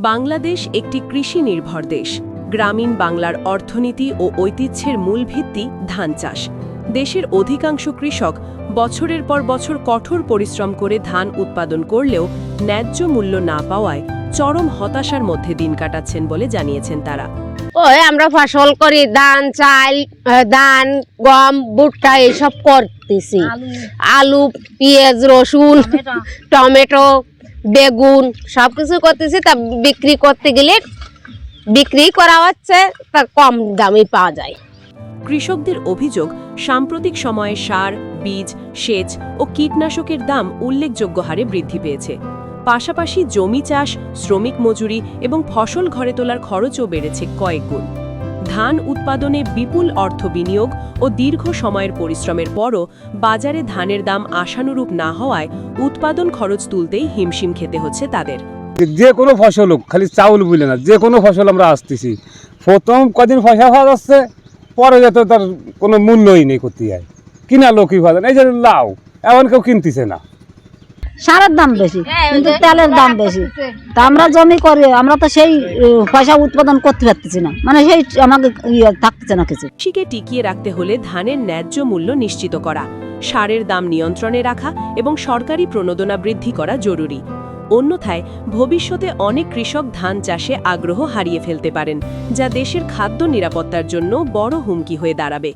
বাংলাদেশ একটি কৃষি নির্ভর দেশ। গ্রামীণ বাংলার অর্থনীতি ও ঐতিহ্যের মূল ভিত্তি ধান চাষ। দেশের অধিকাংশ কৃষক বছরের পর বছর কঠোর পরিশ্রম করে ধান উৎপাদন করলেও ন্যায্য মূল্য না পাওয়ায় চরম হতাশার মধ্যে দিন কাটাচ্ছেন বলে জানিয়েছেন তারা। আমরা ফসল করি, ধান, চাল, ধান, গম, ভুট্টা এইসব করতেছি। আলু, পেঁয়াজ, রসুন, টমেটো, বেগুন সবকিছু করতেছি। তা বিক্রি করতে গেলে বিক্রি করা হচ্ছে, তা কম দামে পাওয়া যায়। কৃষকদের অভিযোগ, সাম্প্রতিক সময়ে সার, বীজ, সেচ ও কীটনাশকের দাম উল্লেখযোগ্য হারে বৃদ্ধি পেয়েছে। পাশাপাশি জমি চাষ, শ্রমিক মজুরি এবং ফসল ঘরে তোলার খরচও বেড়েছে কয়েক গুণ। ধান উৎপাদনে বিপুল অর্থ বিনিয়োগ ও দীর্ঘ সময়ের পরিশ্রমের পরও বাজারে ধানের দাম আশানুরূপ না হওয়ায় উৎপাদন খরচ তুলতেই হিমশিম খেতে হচ্ছে তাদের। যে কোনো ফসল হোক, খালি চাউল বলে না, যে কোনো ফসল আমরা আসতেছি, প্রথম কদিন পয়সা পাওয়া যাচ্ছে, পরে যত তার কোনো মূল্যই নেই। করতে যায় কিনা লোকই ভালো, এই যে লাউ এমন কেউ কিনতেছে না। সারের দাম বেশি, কিন্তু তেলের দাম বেশি। তা আমরা জমি করি, আমরা তো সেই পয়সা উৎপাদন করতে পারতেছি না, মানে সেই আমাকে থাকতেছে না কিছু। কৃষিকে টিকিয়ে রাখতে হলে ধানের ন্যায্য মূল্য নিশ্চিত করা, সারের দাম নিয়ন্ত্রণে রাখা এবং সরকারি প্রণোদনা বৃদ্ধি করা জরুরি। অন্যথায় ভবিষ্যতে অনেক কৃষক ধান চাষে আগ্রহ হারিয়ে ফেলতে পারেন, যা দেশের খাদ্য নিরাপত্তার জন্য বড় হুমকি হয়ে দাঁড়াবে।